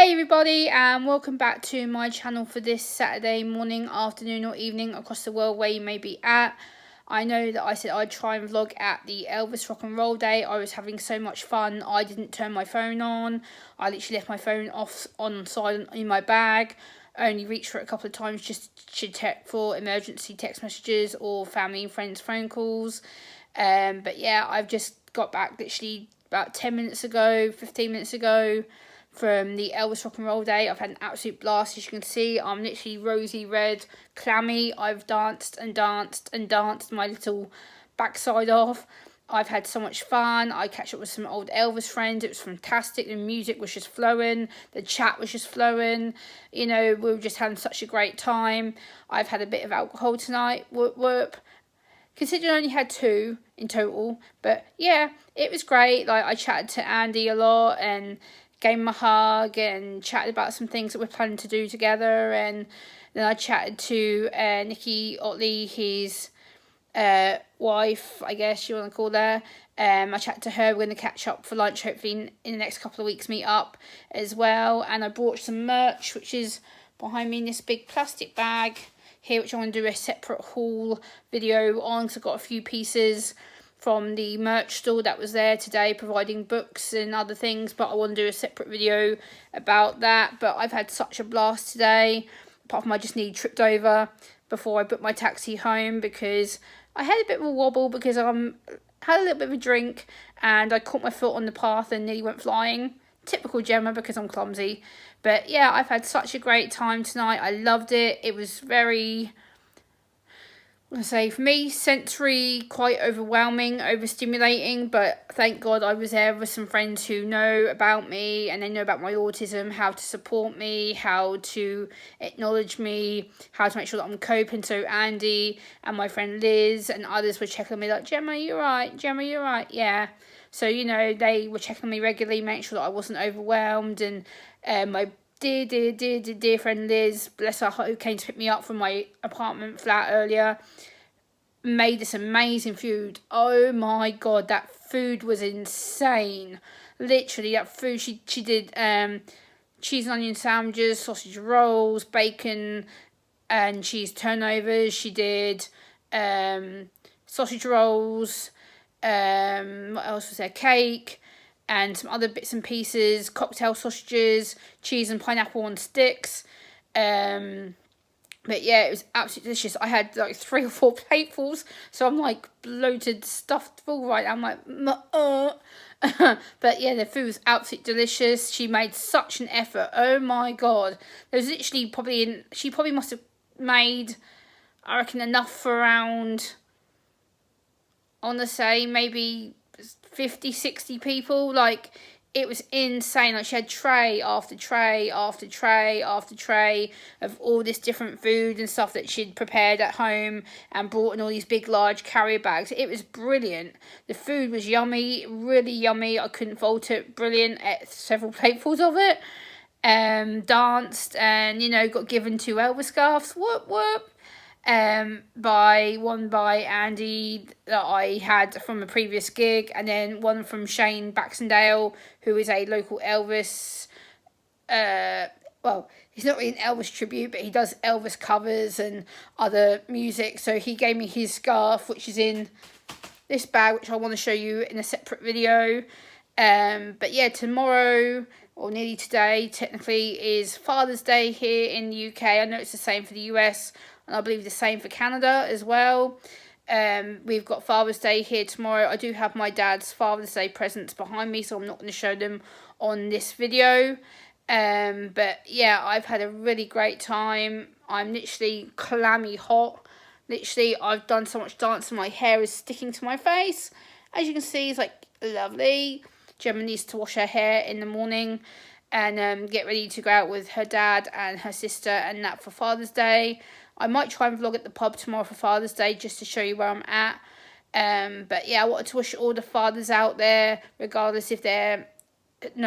Hey everybody, and welcome back to my channel for this Saturday morning, afternoon or evening across the world where you may be at. I know that I said I'd try and vlog at the Elvis rock and roll day. I was having so much fun. I didn't turn my phone on. I literally left my phone off on silent in my bag. I only reached for it a couple of times just to check for emergency text messages or family and friends phone calls. But yeah, I've just got back literally about 10 minutes ago, 15 minutes ago from the Elvis rock and roll day. I've had an absolute blast. As you can see, I'm literally rosy red, clammy. I've danced and danced and danced my little backside off. I've had so much fun. I catch up with some old Elvis friends. It was fantastic. The music was just flowing. The chat was just flowing. You know, we were just having such a great time. I've had a bit of alcohol tonight. Whoop whoop. Considering I only had 2 in total. But yeah, it was great. Like, I chatted to Andy a lot and gave him a hug and chatted about some things that we're planning to do together. And then I chatted to Nikki Otley, his wife, I guess you want to call her. I chatted to her. We're going to catch up for lunch, hopefully in the next couple of weeks, meet up as well. And I brought some merch, which is behind me in this big plastic bag here, which I want to do a separate haul video on, because I've got a few pieces from the merch store that was there today, providing books and other things, but I want to do a separate video about that. But I've had such a blast today, apart from I just nearly tripped over before I booked my taxi home, because I had a bit of a wobble because I had a little bit of a drink and I caught my foot on the path and nearly went flying. Typical Gemma, because I'm clumsy. But yeah, I've had such a great time tonight. I loved it. It was very, I say, for me, sensory, quite overwhelming, overstimulating, but thank God I was there with some friends who know about me and they know about my autism, how to support me, how to acknowledge me, how to make sure that I'm coping. So Andy and my friend Liz and others were checking on me like, Gemma, you're right, Gemma, you're right, yeah. So, you know, they were checking on me regularly, making sure that I wasn't overwhelmed. And my dear friend Liz, bless her, who came to pick me up from my apartment flat earlier, made this amazing food. Oh my God, that food was insane. Literally, that food, she did cheese and onion sandwiches, sausage rolls, bacon and cheese turnovers. She did sausage rolls, what else was there, cake, and some other bits and pieces, cocktail sausages, cheese and pineapple on sticks. But yeah, it was absolutely delicious. I had like 3 or 4 platefuls, so I'm like bloated, stuffed full right now. I'm like, but yeah, the food was absolutely delicious. She made such an effort. Oh my God. There was literally she probably must have made, I reckon, enough for around, I want to say maybe 50, 60 people. Like, it was insane. Like, she had tray after tray after tray after tray of all this different food and stuff that she'd prepared at home and brought in all these big, large carrier bags. It was brilliant. The food was yummy, really yummy. I couldn't fault it. Brilliant. Ate several platefuls of it. Danced and, you know, got given 2 Elvis scarves. Whoop, whoop. By Andy that I had from a previous gig, and then one from Shane Baxendale, who is a local Elvis, well, he's not really an Elvis tribute, but he does Elvis covers and other music, so he gave me his scarf, which is in this bag, which I want to show you in a separate video. But yeah, tomorrow, or nearly today, technically, is Father's Day here in the UK. I know it's the same for the US, and I believe the same for Canada as well. We've got Father's Day here tomorrow. I do have my dad's Father's Day presents behind me, so I'm not going to show them on this video. But yeah, I've had a really great time. I'm literally clammy hot. Literally, I've done so much dancing, my hair is sticking to my face. As you can see, it's like lovely. Gemma needs to wash her hair in the morning and get ready to go out with her dad and her sister and that for Father's Day. I might try and vlog at the pub tomorrow for Father's Day just to show you where I'm at. But yeah, I wanted to wish all the fathers out there, regardless if they're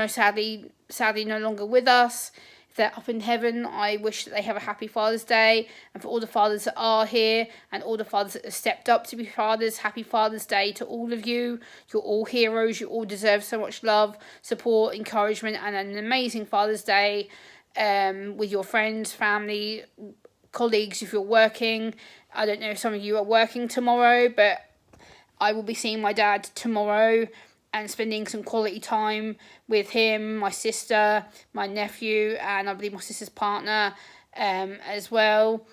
sadly no longer with us, if they're up in heaven, I wish that they have a happy Father's Day. And for all the fathers that are here and all the fathers that have stepped up to be fathers, happy Father's Day to all of you. You're all heroes. You all deserve so much love, support, encouragement, and an amazing Father's Day with your friends, family, colleagues if you're working. I don't know if some of you are working tomorrow, but I will be seeing my dad tomorrow and spending some quality time with him, my sister, my nephew, and I believe my sister's partner as well.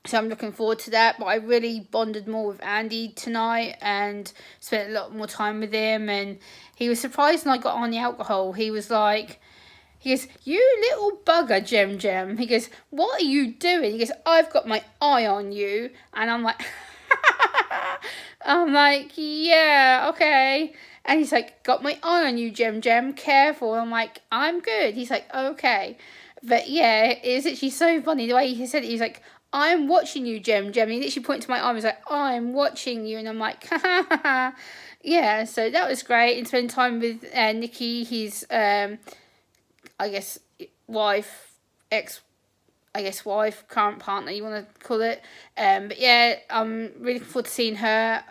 So I'm looking forward to that. But I really bonded more with Andy tonight and spent a lot more time with him. And he was surprised when I got on the alcohol. He was like, he goes, "You little bugger, Jem." He goes, "What are you doing?" He goes, "I've got my eye on you." And I'm like, yeah, okay. And he's like, "Got my eye on you, Jem. Careful." I'm like, "I'm good." He's like, "Okay." But yeah, it's actually so funny the way he said it. He's like, "I'm watching you, Jem." He literally pointed to my arm. He's like, "I'm watching you." And I'm like, ha ha ha ha. Yeah, so that was great. And spending time with Nikki, his, I guess, wife, current partner, you want to call it. But yeah, I'm really looking forward to seeing her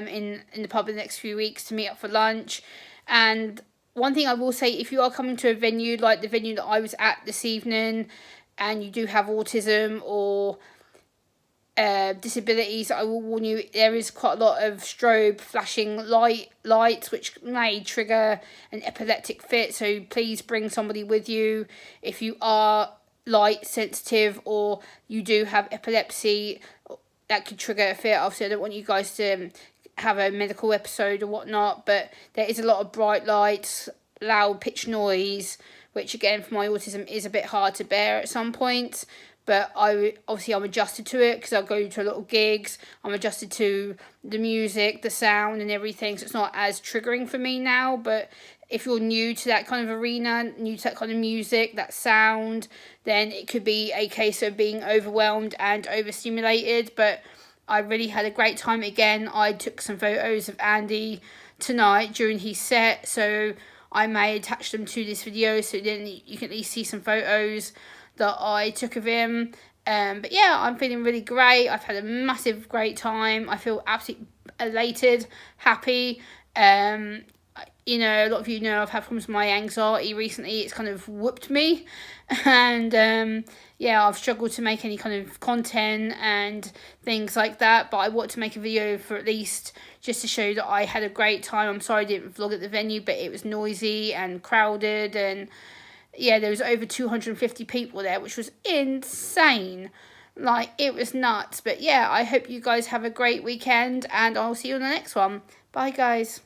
in the pub in the next few weeks to meet up for lunch. And one thing I will say, if you are coming to a venue like the venue that I was at this evening, and you do have autism or disabilities, I will warn you, there is quite a lot of strobe flashing lights which may trigger an epileptic fit. So please bring somebody with you if you are light sensitive or you do have epilepsy that could trigger a fit. Obviously, I don't want you guys to have a medical episode or whatnot, but there is a lot of bright lights, loud pitch noise, which again for my autism is a bit hard to bear at some points. But I'm adjusted to it because I go to a lot of gigs. I'm adjusted to the music, the sound and everything. So it's not as triggering for me now. But if you're new to that kind of arena, new to that kind of music, that sound, then it could be a case of being overwhelmed and overstimulated. But I really had a great time. Again, I took some photos of Andy tonight during his set. So I may attach them to this video so then you can at least see some photos that I took of him. But yeah, I'm feeling really great. I've had a massive great time. I feel absolutely elated, happy. You know, a lot of you know I've had problems with my anxiety recently. It's kind of whooped me. And yeah, I've struggled to make any kind of content and things like that. But I want to make a video for at least just to show that I had a great time. I'm sorry I didn't vlog at the venue, but it was noisy and crowded, and yeah, there was over 250 people there, which was insane. Like, it was nuts. But yeah, I hope you guys have a great weekend, and I'll see you on the next one. Bye, guys.